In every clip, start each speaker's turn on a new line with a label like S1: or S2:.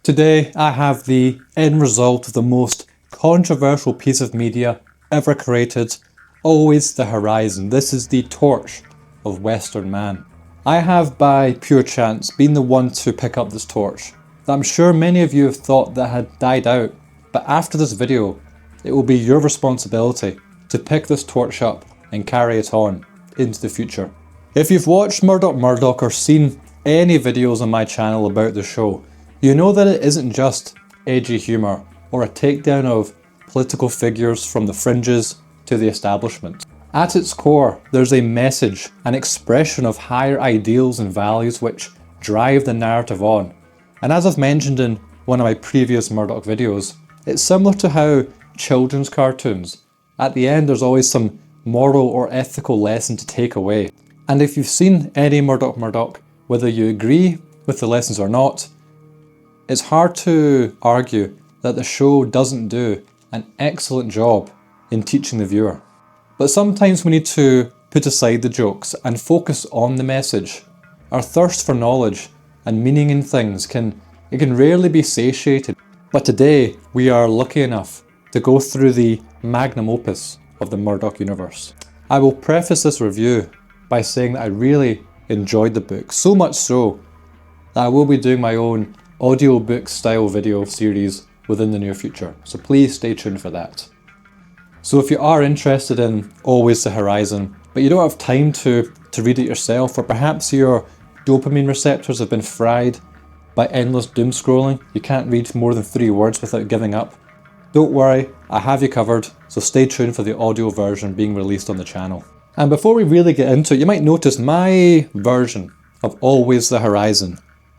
S1: Today I have the end result of the most controversial piece of media ever created, always the horizon. This is the torch of Western man. I have by pure chance been the one to pick up this torch that I'm sure many of you have thought that had died out, but after this video it will be your responsibility to pick this torch up and carry it on into the future. If you've watched Murdoch Murdoch or seen any videos on my channel about the show, you know that it isn't just edgy humour or a takedown of political figures from the fringes to the establishment. At its core, there's a message, an expression of higher ideals and values which drive the narrative on. And as I've mentioned in one of my previous Murdoch videos, it's similar to how children's cartoons, at the end there's always some moral or ethical lesson to take away. And if you've seen any Murdoch Murdoch, whether you agree with the lessons or not, it's hard to argue that the show doesn't do an excellent job in teaching the viewer. But sometimes we need to put aside the jokes and focus on the message. Our thirst for knowledge and meaning in things can rarely be satiated. But today we are lucky enough to go through the magnum opus of the Murdoch universe. I will preface this review by saying that I really enjoyed the book, so much so that I will be doing my own audiobook style video series within the near future, so please stay tuned for that. So if you are interested in Always the Horizon, but you don't have time to read it yourself, or perhaps your dopamine receptors have been fried by endless doom scrolling, you can't read more than 3 words without giving up, don't worry, I have you covered, so stay tuned for the audio version being released on the channel. And before we really get into it, you might notice my version of Always the Horizon.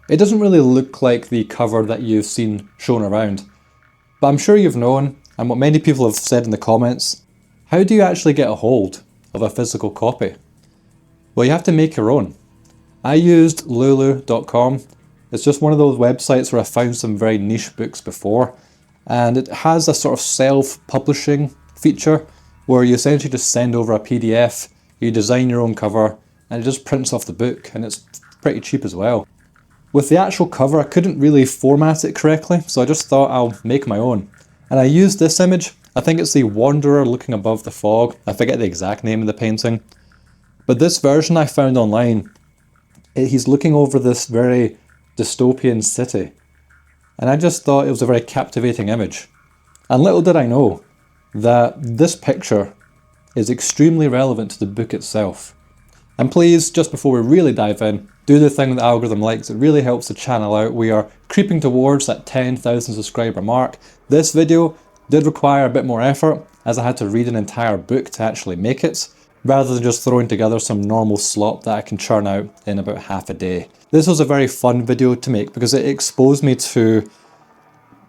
S1: It doesn't really look like the cover that you've seen shown around, but I'm sure you've known, and what many people have said in the comments, how do you actually get a hold of a physical copy? Well, you have to make your own. I used lulu.com. It's just one of those websites where I found some very niche books before, and it has a sort of self-publishing feature where you essentially just send over a PDF, you design your own cover, and it just prints off the book, and it's pretty cheap as well. With the actual cover, I couldn't really format it correctly, so I just thought I'll make my own. And I used this image. I think it's the Wanderer looking above the fog. I forget the exact name of the painting. But this version I found online, he's looking over this very dystopian city. And I just thought it was a very captivating image. And little did I know that this picture is extremely relevant to the book itself. And please, just before we really dive in, do the thing the algorithm likes. It really helps the channel out. We are creeping towards that 10,000 subscriber mark. This video did require a bit more effort, as I had to read an entire book to actually make it, rather than just throwing together some normal slop that I can churn out in about half a day. This was a very fun video to make because it exposed me to,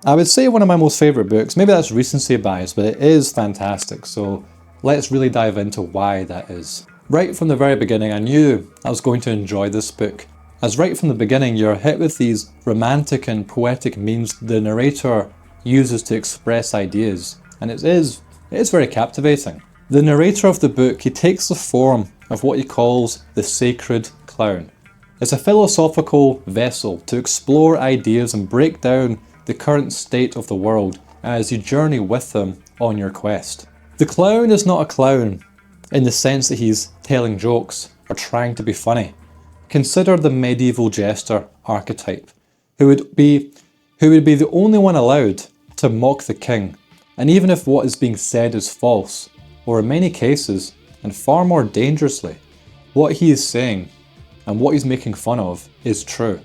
S1: I would say, one of my most favourite books. Maybe that's recency bias, but it is fantastic. So let's really dive into why that is. Right from the very beginning, I knew I was going to enjoy this book, as right from the beginning you're hit with these romantic and poetic means the narrator uses to express ideas, and it is very captivating. The narrator of the book, he takes the form of what he calls the sacred clown. It's a philosophical vessel to explore ideas and break down the current state of the world as you journey with them on your quest. The clown is not a clown in the sense that he's telling jokes or trying to be funny. Consider the medieval jester archetype, who would be the only one allowed to mock the king, and even if what is being said is false, or in many cases, and far more dangerously, what he is saying and what he's making fun of is true,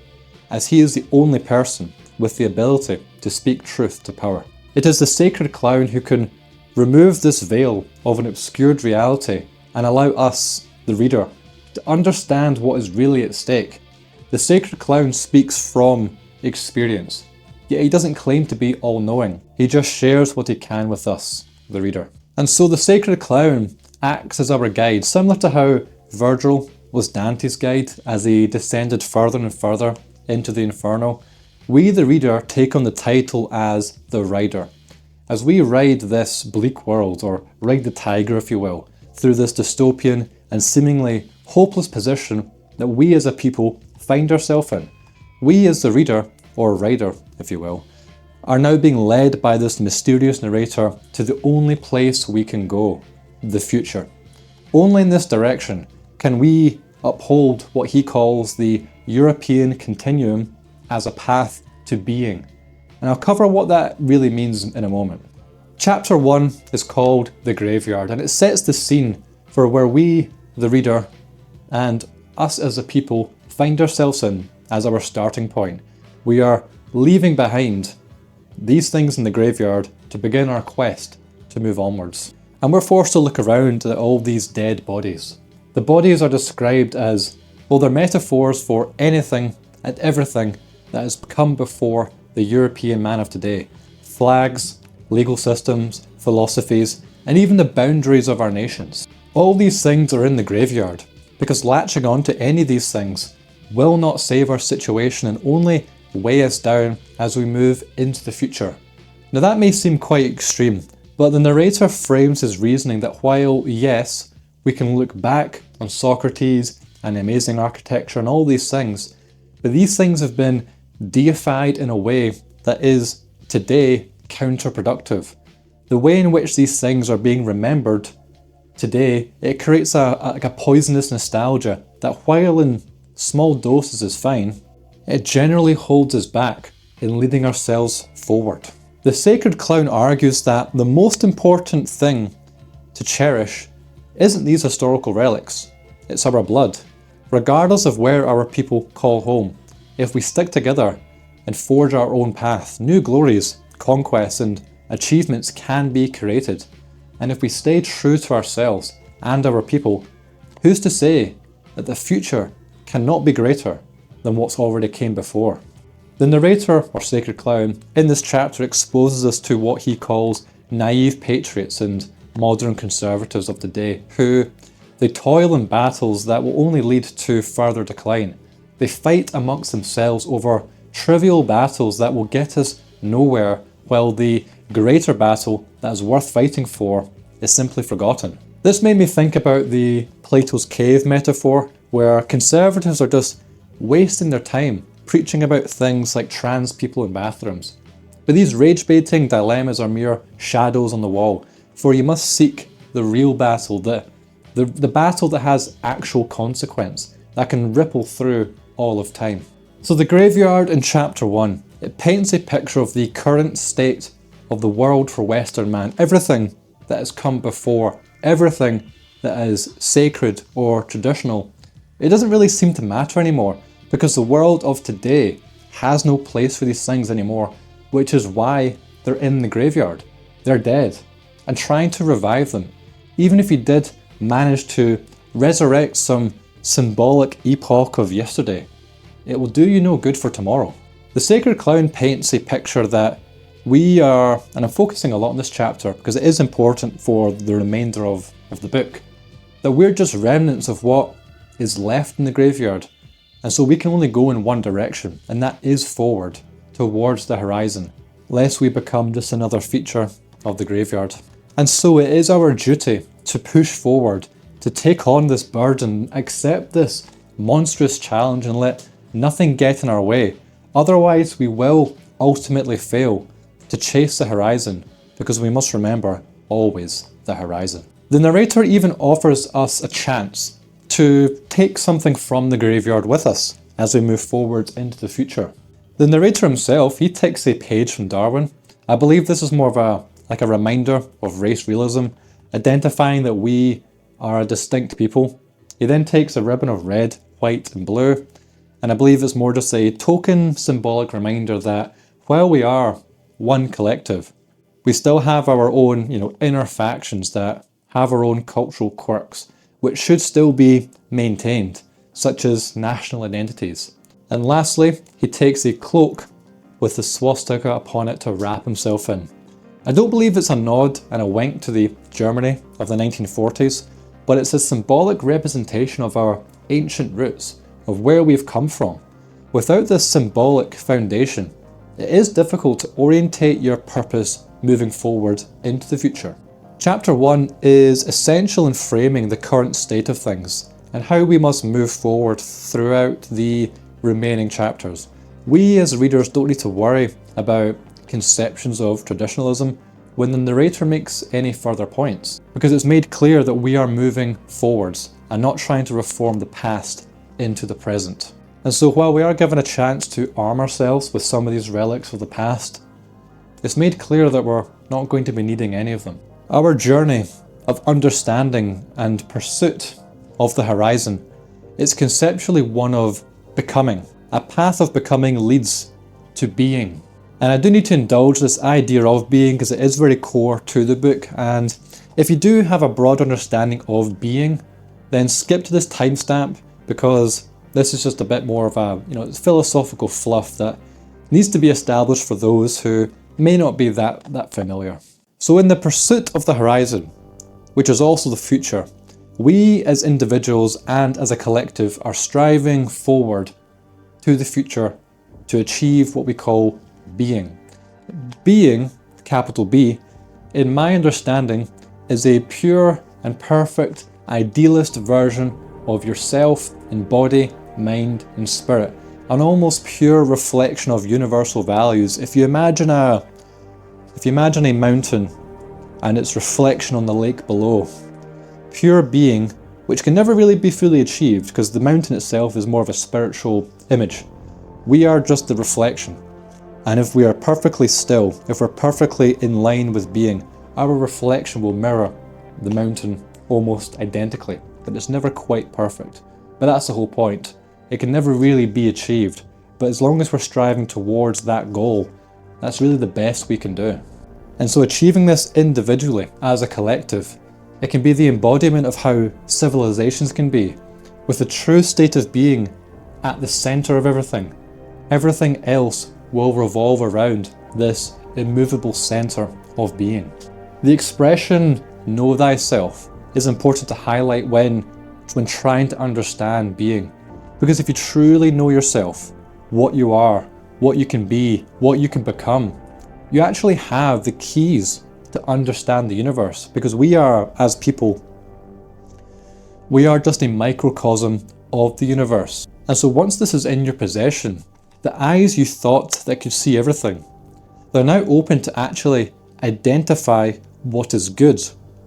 S1: as he is the only person with the ability to speak truth to power. It is the sacred clown who can remove this veil of an obscured reality and allow us, the reader, to understand what is really at stake. The sacred clown speaks from experience, yet he doesn't claim to be all-knowing. He just shares what he can with us, the reader. And so the sacred clown acts as our guide, similar to how Virgil was Dante's guide as he descended further and further into the Inferno. We, the reader, take on the title as the rider, as we ride this bleak world, or ride the tiger if you will, through this dystopian and seemingly hopeless position that we as a people find ourselves in. We as the reader or rider, if you will, are now being led by this mysterious narrator to the only place we can go, the future. Only in this direction can we uphold what he calls the European continuum as a path to being. And I'll cover what that really means in a moment. Chapter 1 is called The Graveyard, and it sets the scene for where we, the reader, and us as a people find ourselves in as our starting point. We are leaving behind these things in the graveyard to begin our quest to move onwards. And we're forced to look around at all these dead bodies. The bodies are described as, well, they're metaphors for anything and everything that has come before the European man of today. Flags, legal systems, philosophies, and even the boundaries of our nations. All these things are in the graveyard, because latching on to any of these things will not save our situation and only weigh us down as we move into the future. Now that may seem quite extreme, but the narrator frames his reasoning that while, yes, we can look back on Socrates and amazing architecture and all these things, but these things have been deified in a way that is, today, counterproductive. The way in which these things are being remembered today, it creates a poisonous nostalgia that while in small doses is fine, it generally holds us back in leading ourselves forward. The sacred clown argues that the most important thing to cherish isn't these historical relics, it's our blood. Regardless of where our people call home, if we stick together and forge our own path, new glories, conquests and achievements can be created. And if we stay true to ourselves and our people, who's to say that the future cannot be greater than what's already came before? The narrator, or sacred clown, in this chapter exposes us to what he calls naive patriots and modern conservatives of today, who they toil in battles that will only lead to further decline. They fight amongst themselves over trivial battles that will get us nowhere, while the greater battle that is worth fighting for is simply forgotten. This made me think about the Plato's cave metaphor, where conservatives are just wasting their time preaching about things like trans people in bathrooms. But these rage-baiting dilemmas are mere shadows on the wall, for you must seek the real battle, the battle that has actual consequence, that can ripple through all of time. So the graveyard in chapter 1, it paints a picture of the current state of the world for Western man. Everything that has come before, everything that is sacred or traditional, it doesn't really seem to matter anymore, because the world of today has no place for these things anymore, which is why they're in the graveyard. They're dead, and trying to revive them, even if you did manage to resurrect some symbolic epoch of yesterday, it will do you no good for tomorrow. The sacred clown paints a picture that we are, and I'm focusing a lot on this chapter because it is important for the remainder of the book, that we're just remnants of what is left in the graveyard. And so we can only go in one direction, and that is forward, towards the horizon, lest we become just another feature of the graveyard. And so it is our duty to push forward, to take on this burden, accept this monstrous challenge and let nothing get in our way. Otherwise we will ultimately fail to chase the horizon, because we must remember always the horizon. The narrator even offers us a chance to take something from the graveyard with us as we move forward into the future. The narrator himself, he takes a page from Darwin. I believe this is more of a reminder of race realism, identifying that we are a distinct people. He then takes a ribbon of red, white and blue, and I believe it's more just a token symbolic reminder that while we are one collective, we still have our own, inner factions that have our own cultural quirks, which should still be maintained, such as national identities. And lastly, he takes a cloak with the swastika upon it to wrap himself in. I don't believe it's a nod and a wink to the Germany of the 1940s, but it's a symbolic representation of our ancient roots, of where we've come from. Without this symbolic foundation, it is difficult to orientate your purpose moving forward into the future. Chapter 1 is essential in framing the current state of things and how we must move forward throughout the remaining chapters. We as readers don't need to worry about conceptions of traditionalism when the narrator makes any further points, because it's made clear that we are moving forwards and not trying to reform the past into the present. And so while we are given a chance to arm ourselves with some of these relics of the past, it's made clear that we're not going to be needing any of them. Our journey of understanding and pursuit of the horizon is conceptually one of becoming. A path of becoming leads to being. And I do need to indulge this idea of being because it is very core to the book, and if you do have a broad understanding of being, then skip to this timestamp because this is just a bit more of a, it's philosophical fluff that needs to be established for those who may not be that familiar. So in the pursuit of the horizon, which is also the future, we as individuals and as a collective are striving forward to the future to achieve what we call being. Being, capital B, in my understanding, is a pure and perfect idealist version of yourself in body, mind and spirit. An almost pure reflection of universal values. If you imagine a mountain and its reflection on the lake below, pure being, which can never really be fully achieved because the mountain itself is more of a spiritual image. We are just the reflection. And if we are perfectly still, if we're perfectly in line with being, our reflection will mirror the mountain almost identically, but it's never quite perfect. But that's the whole point. It can never really be achieved, but as long as we're striving towards that goal, that's really the best we can do. And so achieving this individually, as a collective, it can be the embodiment of how civilizations can be, with the true state of being at the center of everything. Everything else will revolve around this immovable center of being. The expression "know thyself" is important to highlight when trying to understand being. Because if you truly know yourself, what you are, what you can be, what you can become, you actually have the keys to understand the universe. Because we are, as people, we are just a microcosm of the universe. And so once this is in your possession, the eyes you thought that could see everything, they're now open to actually identify what is good,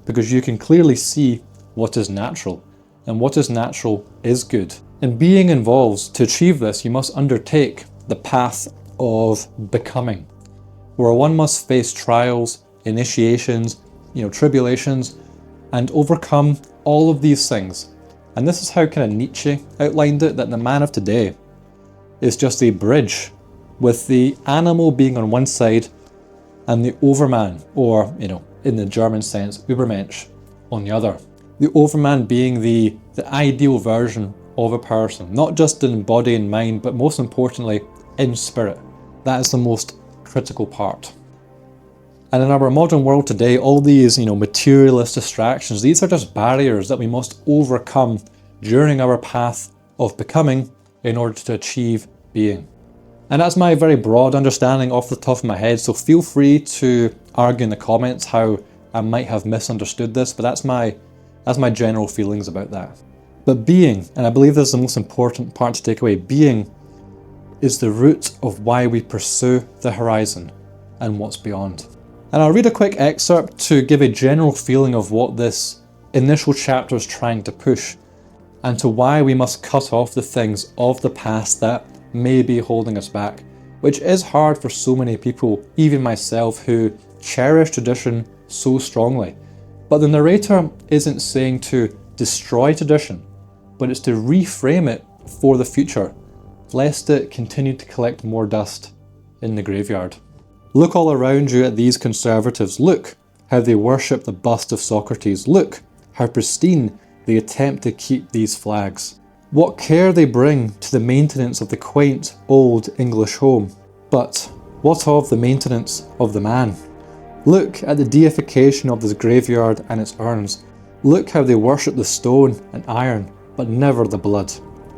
S1: because you can clearly see what is natural, and what is natural is good. And being involves, to achieve this, you must undertake the path of becoming, where one must face trials, initiations, tribulations, and overcome all of these things. And this is how kind of Nietzsche outlined it, that the man of today is just a bridge, with the animal being on one side and the overman, or, in the German sense, Übermensch, on the other. The overman being the ideal version of a person, not just in body and mind, but most importantly, in spirit. That is the most critical part. And in our modern world today, all these, materialist distractions, these are just barriers that we must overcome during our path of becoming in order to achieve being. And that's my very broad understanding off the top of my head, so feel free to argue in the comments how I might have misunderstood this, but that's my general feelings about that. But being, and I believe this is the most important part to take away, being is the root of why we pursue the horizon and what's beyond. And I'll read a quick excerpt to give a general feeling of what this initial chapter is trying to push, and to why we must cut off the things of the past that may be holding us back, which is hard for so many people, even myself, who cherish tradition so strongly. But the narrator isn't saying to destroy tradition, but it's to reframe it for the future, lest it continue to collect more dust in the graveyard. Look all around you at these conservatives. Look how they worship the bust of Socrates. Look how pristine they attempt to keep these flags. What care they bring to the maintenance of the quaint old English home. But what of the maintenance of the man? Look at the deification of this graveyard and its urns. Look how they worship the stone and iron, but never the blood.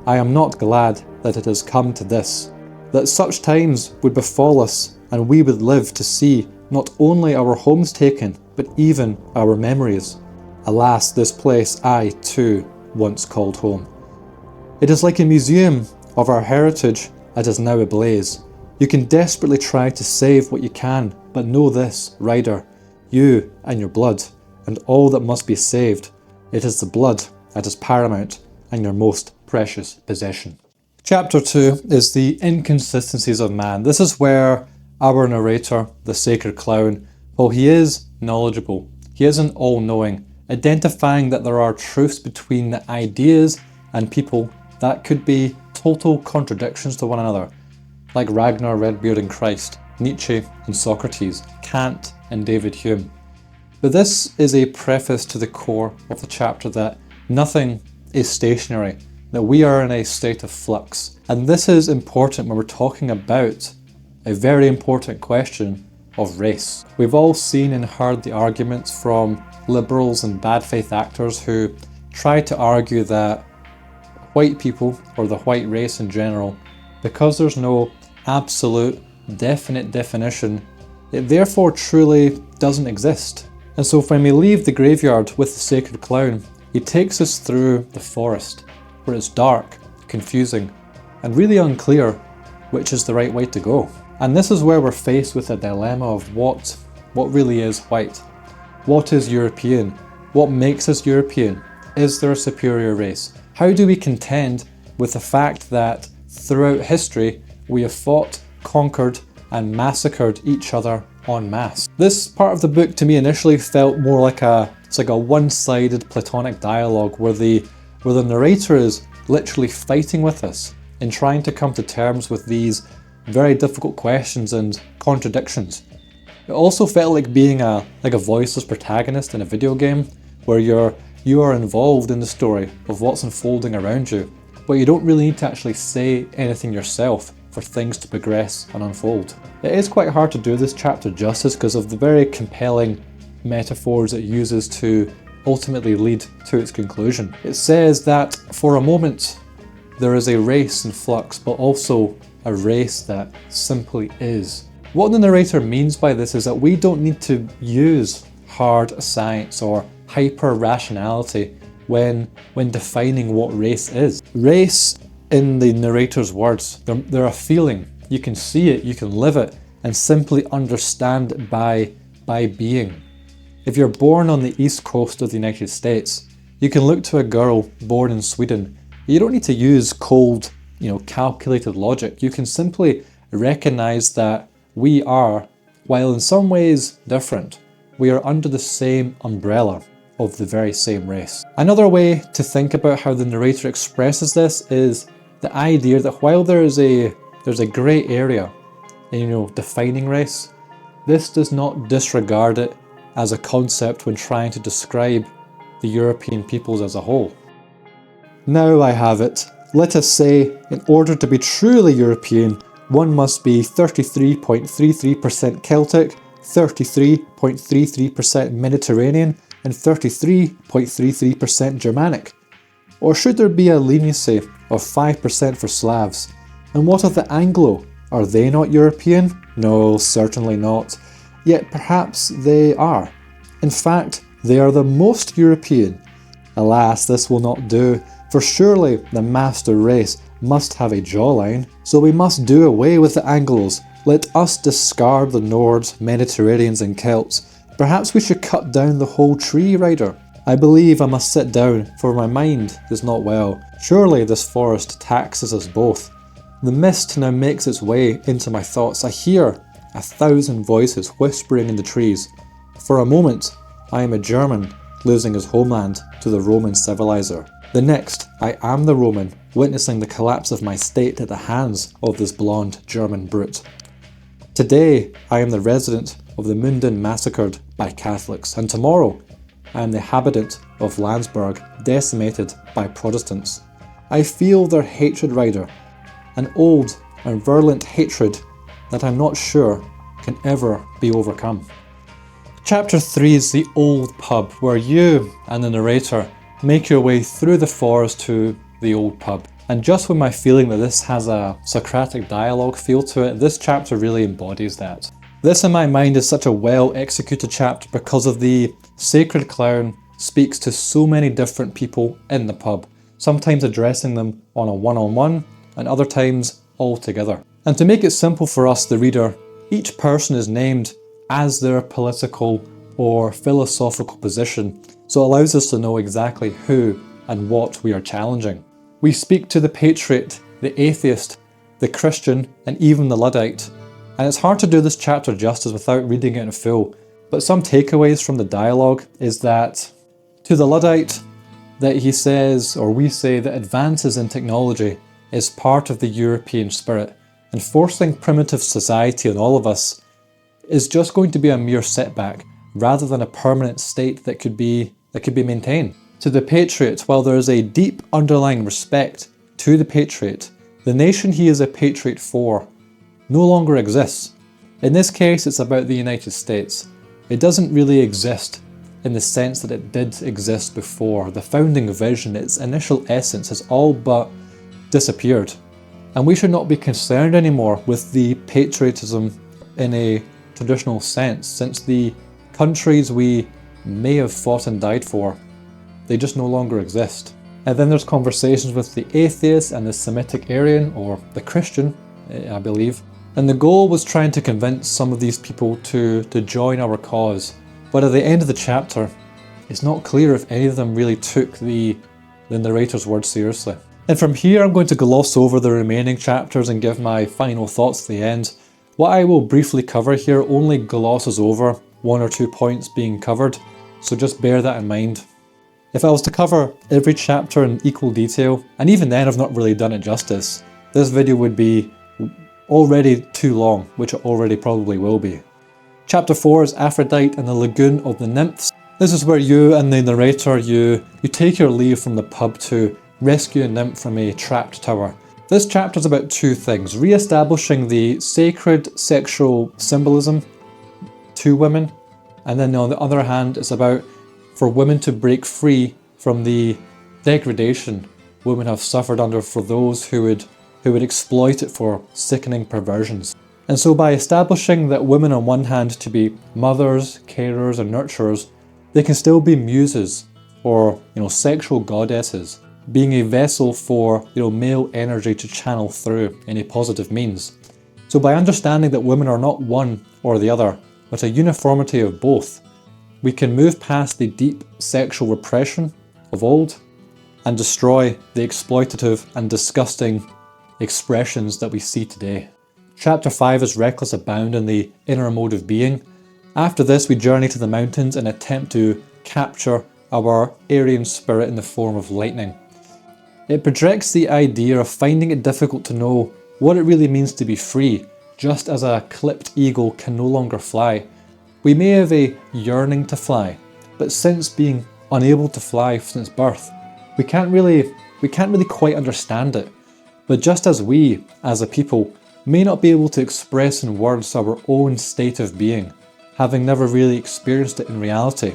S1: I am not glad that it has come to this, that such times would befall us, and we would live to see not only our homes taken, but even our memories. Alas, this place I, too, once called home. It is like a museum of our heritage that is now ablaze. You can desperately try to save what you can, but know this, rider, you and your blood, and all that must be saved, it is the blood that is paramount and your most precious possession. Chapter 2 is the inconsistencies of man. This is where our narrator, the sacred clown, while he is knowledgeable, he isn't all-knowing, identifying that there are truths between the ideas and people that could be total contradictions to one another, like Ragnar Redbeard and Christ, Nietzsche and Socrates, Kant and David Hume. But this is a preface to the core of the chapter that nothing is stationary, that we are in a state of flux. And this is important when we're talking about a very important question of race. We've all seen and heard the arguments from liberals and bad faith actors who try to argue that white people, or the white race in general, because there's no absolute definite definition, it therefore truly doesn't exist. And so when we leave the graveyard with the sacred clown, he takes us through the forest, where it's dark, confusing, and really unclear which is the right way to go. And this is where we're faced with a dilemma of what really is white? What is European? What makes us European? Is there a superior race? How do we contend with the fact that throughout history we have fought, conquered, and massacred each other en masse? This part of the book to me initially felt more like a one-sided Platonic dialogue where the narrator is literally fighting with us in trying to come to terms with these very difficult questions and contradictions. It also felt like being a voiceless protagonist in a video game where you are involved in the story of what's unfolding around you, but you don't really need to actually say anything yourself for things to progress and unfold. It is quite hard to do this chapter justice because of the very compelling metaphors it uses to ultimately lead to its conclusion. It says that for a moment there is a race in flux, but also a race that simply is. What the narrator means by this is that we don't need to use hard science or hyper-rationality when defining what race is. Race, in the narrator's words, they're a feeling. You can see it, you can live it, and simply understand it by being. If you're born on the east coast of the United States, you can look to a girl born in Sweden. You don't need to use cold, calculated logic. You can simply recognize that we are, while in some ways different, we are under the same umbrella of the very same race. Another way to think about how the narrator expresses this is the idea that while there's a grey area in defining race, this does not disregard it as a concept when trying to describe the European peoples as a whole. Now I have it. Let us say, in order to be truly European, one must be 33.33% Celtic, 33.33% Mediterranean, and 33.33% Germanic. Or should there be a leniency of 5% for Slavs? And what of the Anglo? Are they not European? No, certainly not. Yet perhaps they are. In fact, they are the most European. Alas, this will not do, for surely the master race must have a jawline, so we must do away with the Anglos. Let us discard the Nords, Mediterraneans and Celts. Perhaps we should cut down the whole tree, rider. I believe I must sit down, for my mind is not well. Surely this forest taxes us both. The mist now makes its way into my thoughts. I hear 1,000 voices whispering in the trees. For a moment, I am a German losing his homeland to the Roman civilizer. The next, I am the Roman, witnessing the collapse of my state at the hands of this blonde German brute. Today, I am the resident of the Münden massacred by Catholics, and tomorrow, I am the habitant of Landsberg decimated by Protestants. I feel their hatred, rider, an old and virulent hatred that I'm not sure can ever be overcome. Chapter 3 is the old pub, where you and the narrator make your way through the forest to the old pub. And just with my feeling that this has a Socratic dialogue feel to it, this chapter really embodies that. This in my mind is such a well executed chapter because of the sacred clown speaks to so many different people in the pub, sometimes addressing them on a one-on-one and other times altogether. And to make it simple for us, the reader, each person is named as their political or philosophical position, so it allows us to know exactly who and what we are challenging. We speak to the patriot, the atheist, the Christian, and even the Luddite. And it's hard to do this chapter justice without reading it in full, but some takeaways from the dialogue is that to the Luddite, that he says, or we say, that advances in technology is part of the European spirit, and forcing primitive society on all of us is just going to be a mere setback rather than a permanent state that could be maintained. To the patriot, while there is a deep underlying respect to the patriot, the nation he is a patriot for no longer exists. In this case, it's about the United States. It doesn't really exist in the sense that it did exist before. The founding vision, its initial essence, has all but disappeared. And we should not be concerned anymore with the patriotism in a traditional sense, since the countries we may have fought and died for, they just no longer exist. And then there's conversations with the atheist and the Semitic Aryan, or the Christian, I believe. And the goal was trying to convince some of these people to join our cause. But at the end of the chapter, it's not clear if any of them really took the narrator's words seriously. And from here, I'm going to gloss over the remaining chapters and give my final thoughts at the end. What I will briefly cover here only glosses over one or two points being covered, so just bear that in mind. If I was to cover every chapter in equal detail, and even then I've not really done it justice, this video would be already too long, which it already probably will be. Chapter 4 is Aphrodite and the Lagoon of the Nymphs. This is where you and the narrator, you take your leave from the pub to rescue a nymph from a trapped tower. This chapter is about two things: re-establishing the sacred sexual symbolism to women, and then on the other hand, it's about for women to break free from the degradation women have suffered under for those who would exploit it for sickening perversions. And so by establishing that women on one hand to be mothers, carers and nurturers, they can still be muses or sexual goddesses, being a vessel for male energy to channel through in a positive means. So by understanding that women are not one or the other, but a uniformity of both, we can move past the deep sexual repression of old and destroy the exploitative and disgusting expressions that we see today. Chapter 5 is Reckless Abound in the Inner Mode of Being. After this, we journey to the mountains and attempt to capture our Aryan spirit in the form of lightning. It projects the idea of finding it difficult to know what it really means to be free, just as a clipped eagle can no longer fly. We may have a yearning to fly, but since being unable to fly since birth, we can't really quite understand it. But just as we, as a people, may not be able to express in words our own state of being, having never really experienced it in reality,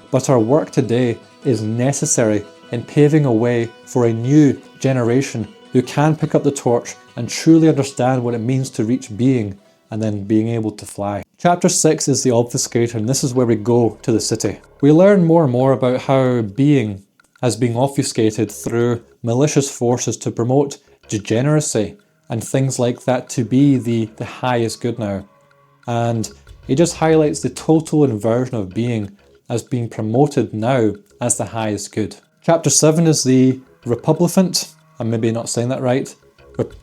S1: but our work today is necessary in paving a way for a new generation who can pick up the torch and truly understand what it means to reach being and then being able to fly. Chapter 6 is the Obfuscator, and this is where we go to the city. We learn more and more about how being has been obfuscated through malicious forces to promote degeneracy and things like that to be the highest good now. And it just highlights the total inversion of being as being promoted now as the highest good. Chapter 7 is the Republicant, I'm maybe not saying that right,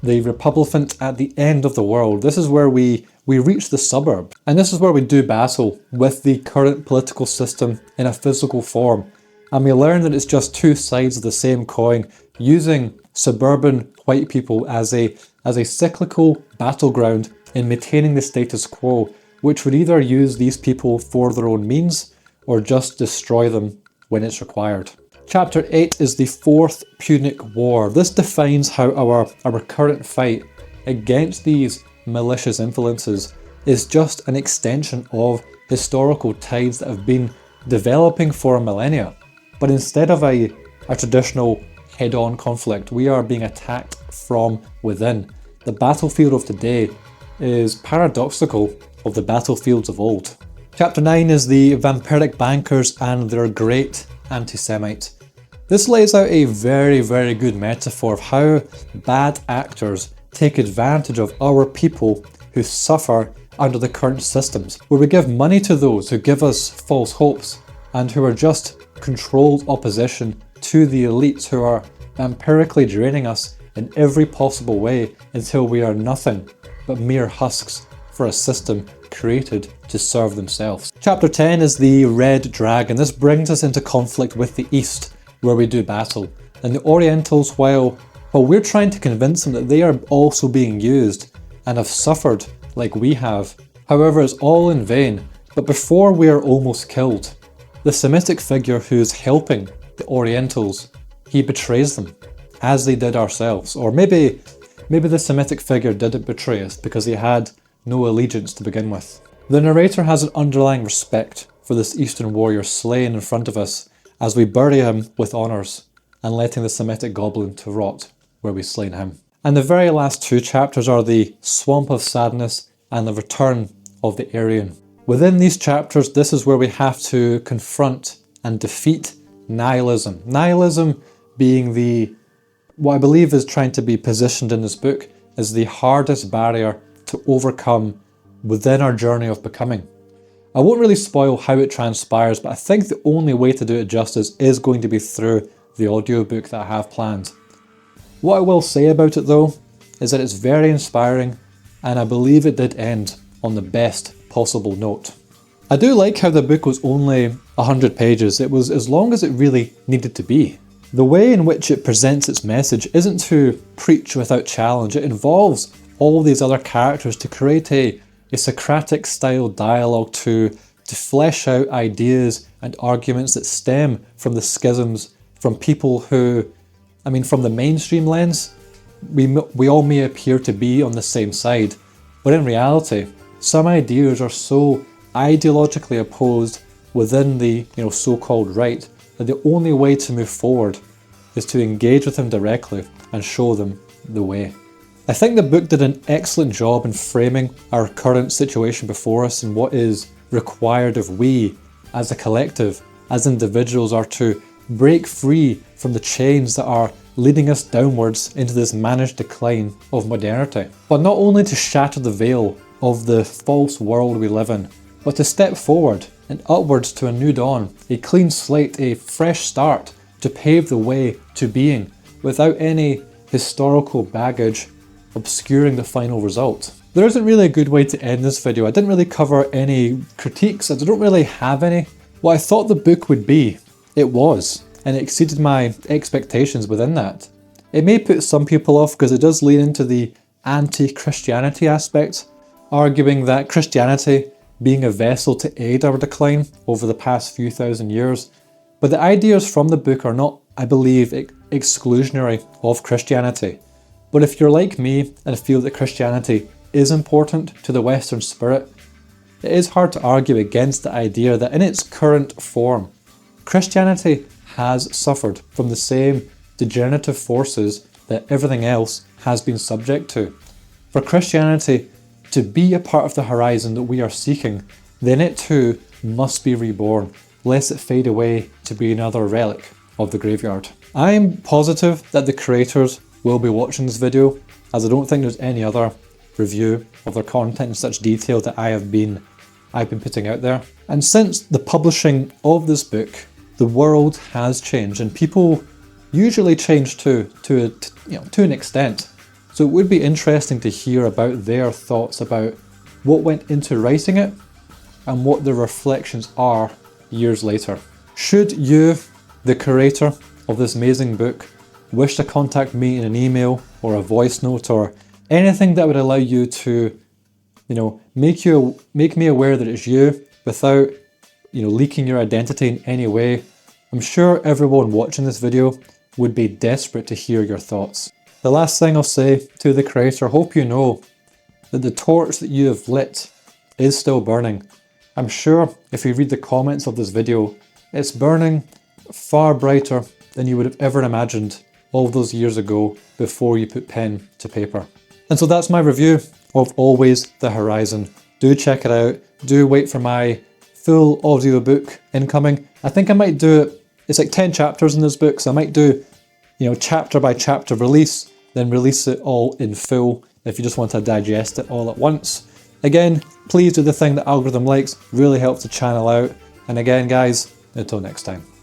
S1: the Republicant at the end of the world. This is where we reach the suburb, and this is where we do battle with the current political system in a physical form. And we learn that it's just two sides of the same coin, using suburban white people as a cyclical battleground in maintaining the status quo, which would either use these people for their own means or just destroy them when it's required. Chapter 8 is the Fourth Punic War. This defines how our current fight against these malicious influences is just an extension of historical tides that have been developing for millennia. But instead of a traditional head-on conflict, we are being attacked from within. The battlefield of today is paradoxical of the battlefields of old. Chapter 9 is the Vampiric Bankers and their Great Anti-Semite. This lays out a very, very good metaphor of how bad actors take advantage of our people who suffer under the current systems, where we give money to those who give us false hopes and who are just controlled opposition to the elites who are empirically draining us in every possible way until we are nothing but mere husks for a system created to serve themselves. Chapter 10 is the Red Dragon. This brings us into conflict with the East, where we do battle. And the Orientals, while we're trying to convince them that they are also being used and have suffered like we have, however, it's all in vain. But before we are almost killed, the Semitic figure who's helping the Orientals, he betrays them, as they did ourselves. Or maybe the Semitic figure didn't betray us because he had no allegiance to begin with. The narrator has an underlying respect for this Eastern warrior slain in front of us as we bury him with honours and letting the Semitic goblin to rot where we slain him. And the very last two chapters are the Swamp of Sadness and the Return of the Aryan. Within these chapters, this is where we have to confront and defeat nihilism. Nihilism being what I believe is trying to be positioned in this book as the hardest barrier to overcome within our journey of becoming. I won't really spoil how it transpires, but I think the only way to do it justice is going to be through the audiobook that I have planned. What I will say about it though is that it's very inspiring, and I believe it did end on the best possible note. I do like how the book was only 100 pages. It was as long as it really needed to be. The way in which it presents its message isn't to preach without challenge. It involves all these other characters to create a Socratic style dialogue to flesh out ideas and arguments that stem from the schisms from people who, from the mainstream lens, we all may appear to be on the same side, but in reality, some ideas are so ideologically opposed within the so-called right that the only way to move forward is to engage with them directly and show them the way. I think the book did an excellent job in framing our current situation before us and what is required of we, as a collective, as individuals, are to break free from the chains that are leading us downwards into this managed decline of modernity. But not only to shatter the veil of the false world we live in, but to step forward and upwards to a new dawn, a clean slate, a fresh start, to pave the way to being without any historical baggage obscuring the final result. There isn't really a good way to end this video. I didn't really cover any critiques. I don't really have any. What I thought the book would be, it was, and it exceeded my expectations within that. It may put some people off because it does lean into the anti-Christianity aspect, arguing that Christianity being a vessel to aid our decline over the past few thousand years. But the ideas from the book are not, I believe, exclusionary of Christianity. But if you're like me and feel that Christianity is important to the Western spirit, it is hard to argue against the idea that in its current form, Christianity has suffered from the same degenerative forces that everything else has been subject to. For Christianity to be a part of the horizon that we are seeking, then it too must be reborn, lest it fade away to be another relic of the graveyard. I'm positive that the creators will be watching this video, as I don't think there's any other review of their content in such detail that I've been putting out there. And since the publishing of this book, the world has changed, and people usually change to an extent. So it would be interesting to hear about their thoughts about what went into writing it and what the reflections are years later. Should you, the creator of this amazing book, wish to contact me in an email or a voice note or anything that would allow you to, make me aware that it's you without, leaking your identity in any way, I'm sure everyone watching this video would be desperate to hear your thoughts. The last thing I'll say to the creator, hope you know that the torch that you have lit is still burning. I'm sure if you read the comments of this video, it's burning far brighter than you would have ever imagined all those years ago before you put pen to paper. And so that's my review of Always the Horizon. Do check it out. Do wait for my full audiobook incoming. I think I might do it. It's like 10 chapters in this book, so I might do, chapter by chapter release then release it all in full if you just want to digest it all at once. Again, please do the thing that algorithm likes, really helps the channel out. And again guys, until next time.